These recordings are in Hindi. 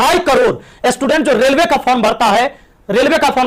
अढ़ाई करोड़ स्टूडेंट जो रेलवे का फॉर्म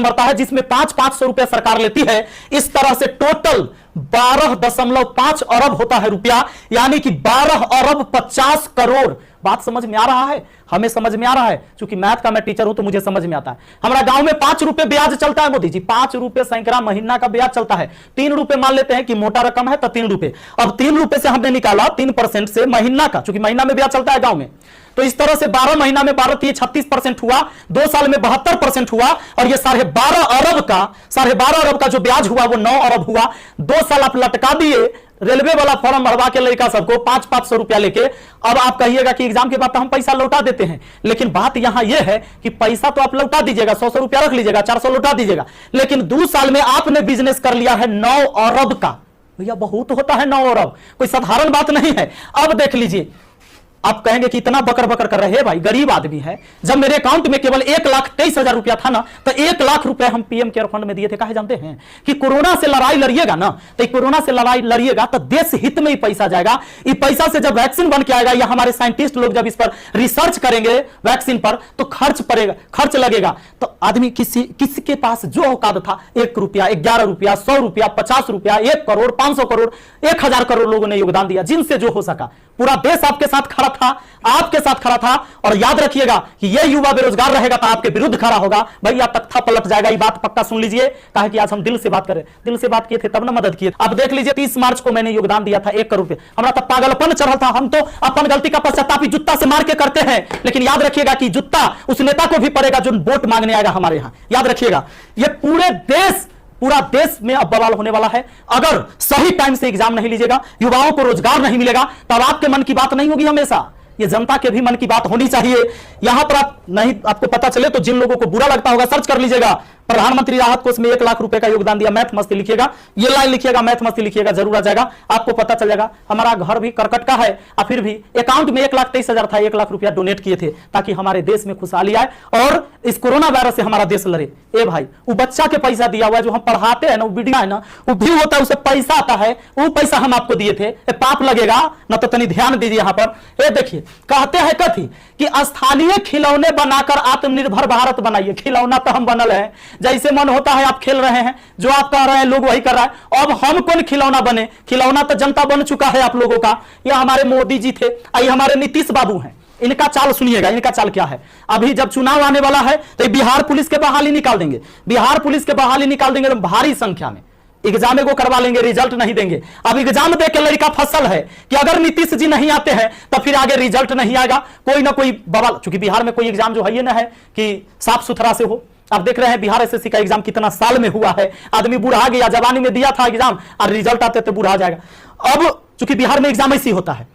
भरता है जिसमें 500 रुपया सरकार लेती है। इस तरह से टोटल 12.5 अरब होता है रुपया, यानी कि 12 अरब 50 करोड़। बात समझ में आ रहा है? हमें समझ में आ रहा है, क्योंकि मैथ का मैं टीचर हूं तो मुझे समझ में आता है। हमारा गांव में 5 रुपए ब्याज चलता है मोदी जी, 5 रुपए सैकड़ा महीना का ब्याज चलता है। 3 रुपए मान लेते हैं कि मोटा रकम है तो 3 रुपए। अब 3 रुपए से हमने निकाला 3% से महीना का, क्योंकि महीना में ब्याज चलता है गांव में, तो इस तरह से 12 महीना में 12 36% हुआ, 2 साल में 72% हुआ, और ये 12.5 अरब का जो ब्याज हुआ वो 9 अरब हुआ। 2 साल आप लटका दिए रेलवे वाला फॉर्म भरवा के लड़का सबको 500 रुपया लेके। अब आप कहिएगा कि एग्जाम के बाद तो हम पैसा लौटा देते हैं, लेकिन बात यहां यह है कि पैसा तो आप लौटा दीजिएगा, 100 रुपया रख लीजिएगा, 400 लौटा दीजिएगा, लेकिन 2 साल में आपने बिजनेस कर लिया है 9 अरब का। भैया बहुत होता है 9 अरब, कोई साधारण बात नहीं है। अब देख लीजिए, आप कहेंगे कि इतना बकर बकर कर रहे हैं, भाई गरीब आदमी है। जब मेरे अकाउंट में केवल 1,23,000 रुपया था ना, तो 1 लाख रुपए हम पीएम केयर फंड में दिए थे। काहे जानते हैं? कि कोरोना से लड़ाई लड़िएगा ना, तो कोरोना से लड़ाई लड़िएगा तो देश हित में ही पैसा जाएगा। इस पैसा से जब वैक्सीन बन के आएगा या हमारे साइंटिस्ट लोग जब इस पर रिसर्च करेंगे वैक्सीन पर, तो खर्च लगेगा। तो आदमी किसी के पास जो औकात था, 1 रुपया, 11 रुपया, 100 रुपया, 50 रुपया, 1 करोड़, 500 करोड़, 1000 करोड़ लोगों ने योगदान दिया, जिनसे जो हो सका। पूरा देश आपके साथ खड़ा था, आपके साथ खड़ा था। और याद रखिएगा कि यह युवा बेरोजगार रहेगा तो आपके विरुद्ध खड़ा होगा, भैया तख्ता पलट जाएगा। ये बात पक्का सुन लीजिए, कहा कि आज हम दिल से बात करें, दिल से बात किए थे तब ना मदद किए। अब देख लीजिए, 30 मार्च को मैंने योगदान दिया था 1 करोड़ रुपए। हमारा तब पागलपन चढ़ा था, हम तो अपन गलती का पश्चाताप जुत्ता से मार के करते हैं, लेकिन याद रखिएगा कि जुत्ता उस नेता को भी पड़ेगा जो वोट मांगने आएगा हमारे यहां। याद रखिएगा, ये पूरा देश में अब बवाल होने वाला है। अगर सही टाइम से एग्जाम नहीं लीजिएगा, युवाओं को रोजगार नहीं मिलेगा, तब आपके मन की बात नहीं होगी हमेशा, ये जनता के भी मन की बात होनी चाहिए। यहां पर आपको पता चले तो जिन लोगों को बुरा लगता होगा सर्च कर लीजिएगा, प्रधानमंत्री राहत कोष में 1 लाख रुपए का योगदान दिया। मैथ मस्ती लिखिएगा, ये लाइन लिखिएगा, मैथ मस्ती लिखिएगा, जरूर आ जाएगा, आपको पता चल जाएगा। हमारा घर भी करकट का है, और फिर भी अकाउंट में 1,23,000 था, 1 लाख रुपया डोनेट किए थे ताकि हमारे देश में खुशहाली आए और इस कोरोना वायरस से हमारा देश लड़े। ए भाई, वो बच्चा के पैसा दिया हुआ है, जो हम पढ़ाते हैं ना, वो वीडियो है ना, वो भी होता है, उसे पैसा आता है, वो पैसा हम आपको दिए थे। पाप लगेगा ना, तो तनी ध्यान दीजिए। यहां पर ये देखिए, कहते हैं कथी कि स्थानीय खिलौने बनाकर आत्मनिर्भर भारत बनाइए। खिलौना तो हम बनल है, जैसे मन होता है आप खेल रहे हैं, जो आप कह रहे हैं लोग वही कर रहा है। अब हम कौन खिलौना बने? खिलौना तो जनता बन चुका है आप लोगों का। यह हमारे मोदी जी थे, ये हमारे नीतीश बाबू हैं। इनका चाल सुनिएगा, इनका चाल क्या है। अभी जब चुनाव आने वाला है तो बिहार पुलिस के बहाली निकाल देंगे, बिहार पुलिस के बहाली निकाल देंगे तो भारी संख्या में एग्जाम को करवा लेंगे, रिजल्ट नहीं देंगे। अब एग्जाम दे के लड़का फसल है कि अगर नीतीश जी नहीं आते हैं तो फिर आगे रिजल्ट नहीं आएगा, कोई ना कोई बवाल। चूंकि बिहार में कोई एग्जाम जो है ये ना है कि साफ सुथरा से हो। आप देख रहे हैं बिहार एसएससी का एग्जाम कितना साल में हुआ है, आदमी बूढ़ा गया, जवानी में दिया था एग्जाम और रिजल्ट आते तो बूढ़ा जाएगा। अब चूंकि बिहार में एग्जाम ऐसी होता है,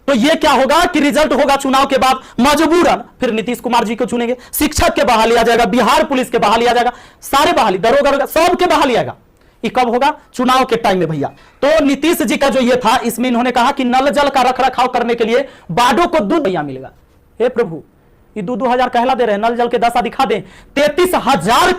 तो ये क्या होगा कि रिजल्ट होगा चुनाव के बाद, मजबूरन फिर नीतीश कुमार जी को चुनेंगे। शिक्षक के बहाली आ जाएगा, बिहार पुलिस के बहाली आ जाएगा, सारे बहाली, दरोगा सबके बहाली आएगा। ये कब होगा? चुनाव के टाइम में भैया। तो नीतीश जी का जो ये था, इसमें इन्होंने कहा कि नल जल का रखरखाव करने के लिए बाडो को दूध भैया मिलेगा। हे प्रभु, ये 2,000 कहला दे रहे हैं, नल जल के दशा दिखा दें। 33,000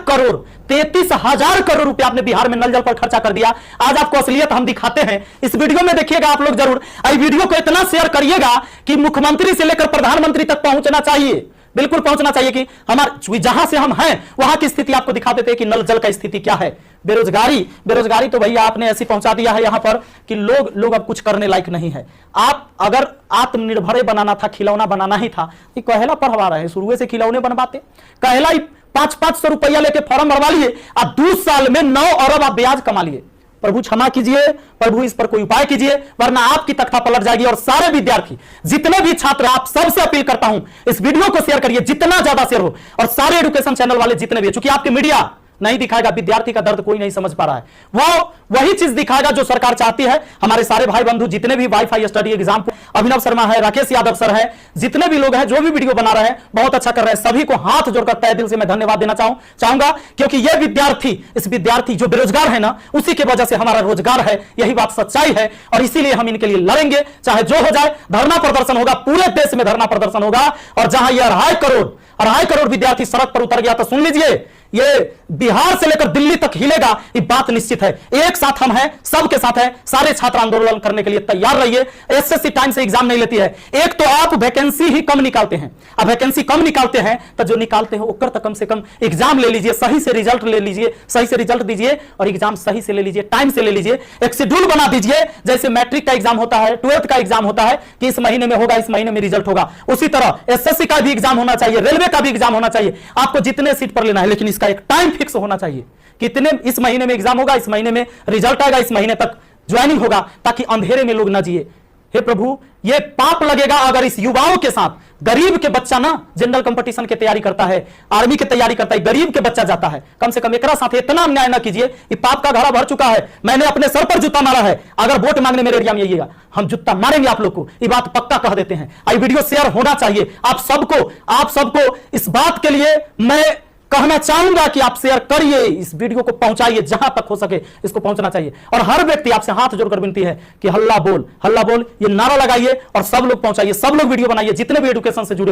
करोड़ रुपए आपने बिहार में नल जल पर खर्चा कर दिया। आज आपको असलियत हम दिखाते हैं, इस वीडियो में देखिएगा आप लोग जरूर। इस वीडियो को इतना शेयर करिएगा कि मुख्यमंत्री से लेकर प्रधानमंत्री तक पहुंचना चाहिए, बिल्कुल पहुंचना चाहिए कि हमारे जहां से हम हैं वहां की स्थिति आपको दिखा देते हैं कि नल जल का स्थिति क्या है। बेरोजगारी तो भैया आपने ऐसी पहुंचा दिया है यहां पर कि लोग अब कुछ करने लायक नहीं है। आप अगर आत्मनिर्भर बनाना था, खिलौना बनाना ही था, ये कहला पढ़वा रहे हैं, शुरू से खिलौने बनवाते। कहला 500 रुपया लेके फॉर्म भरवा लिए और 2 साल में 9 अरब आप ब्याज कमा लिए। प्रभु क्षमा कीजिए, प्रभु इस पर कोई उपाय कीजिए, वरना आपकी तख्ता पलट जाएगी। और सारे विद्यार्थी, जितने भी छात्र, आप सबसे अपील करता हूं, इस वीडियो को शेयर करिए, जितना ज्यादा शेयर हो। और सारे एजुकेशन चैनल वाले जितने भी, चूंकि आपके मीडिया नहीं दिखाएगा, विद्यार्थी का दर्द कोई नहीं समझ पा रहा है, वो वही चीज दिखाएगा जो सरकार चाहती है। हमारे सारे भाई बंधु जितने भी वाईफाई स्टडी एग्जाम, अभिनव शर्मा है, राकेश यादव सर है, जितने भी लोग हैं जो भी वीडियो बना रहे हैं, बहुत अच्छा कर रहे हैं। सभी को हाथ जोड़कर तहे दिल से मैं धन्यवाद देना चाहूंगा, क्योंकि ये इस विद्यार्थी जो बेरोजगार है ना, उसी की वजह से हमारा रोजगार है। यही बात सच्चाई है और इसीलिए हम इनके लिए लड़ेंगे, चाहे जो हो जाए। धरना प्रदर्शन होगा, पूरे देश में धरना प्रदर्शन होगा। और जहां ये 2.5 करोड़ विद्यार्थी सड़क पर उतर गया, तो सुन लीजिए, ये बिहार से लेकर दिल्ली तक हिलेगा, ये बात निश्चित है। एक साथ हम हैं, सबके साथ हैं, सारे छात्र आंदोलन करने के लिए तैयार रहिए। एसएससी टाइम से एग्जाम नहीं लेती है। एक तो आप वैकेंसी ही कम निकालते हैं, अब वैकेंसी कम निकालते हैं तो जो निकालते हैं वो कम से कम एग्जाम ले लीजिए, सही से रिजल्ट ले लीजिए, सही से रिजल्ट दीजिए और एग्जाम सही से ले लीजिए, टाइम से ले लीजिए। एक शेड्यूल बना दीजिए, जैसे मैट्रिक का एग्जाम होता है, 12th का एग्जाम होता है कि इस महीने में होगा, इस महीने में रिजल्ट होगा, उसी तरह एसएससी का भी एग्जाम होना चाहिए, रेलवे का भी एग्जाम होना चाहिए। आपको जितने सीट पर लेना है, लेकिन इसका एक टाइम फिक्स होना चाहिए। कितने इस महीने में एग्जाम होगा, इस महीने में रिजल्ट आएगा, इस महीने तक ज्वाइनिंग होगा, ताकि अंधेरे में लोग ना जिए। हे प्रभु, ये पाप लगेगा अगर इस युवाओं के साथ गरीब के बच्चा ना जनरल कंपटीशन की तैयारी करता है, आर्मी की तैयारी करता है, गरीब के बच्चा जाता है। कम से कम एकरा साथ इतना अन्याय ना कीजिए। ये पाप का घड़ा भर चुका है। मैंने अपने सर पर जूता मारा है। अगर वोट मांगने मेरे एरिया में आइएगा, हम जूता मारेंगे आप लोग को, ये बात पक्का कह देते हैं। आई वीडियो शेयर होना चाहिए। आप सबको इस बात के लिए मैं कहना चाहूंगा कि आप शेयर करिए, इस वीडियो को पहुंचाइए, जहां तक हो सके इसको पहुंचना चाहिए। और हर व्यक्ति आपसे हाथ जोड़कर विनती है कि हल्ला बोल, ये नारा लगाइए और सब लोग पहुंचाइए, सब लोग वीडियो बनाइए, जितने भी एजुकेशन से जुड़े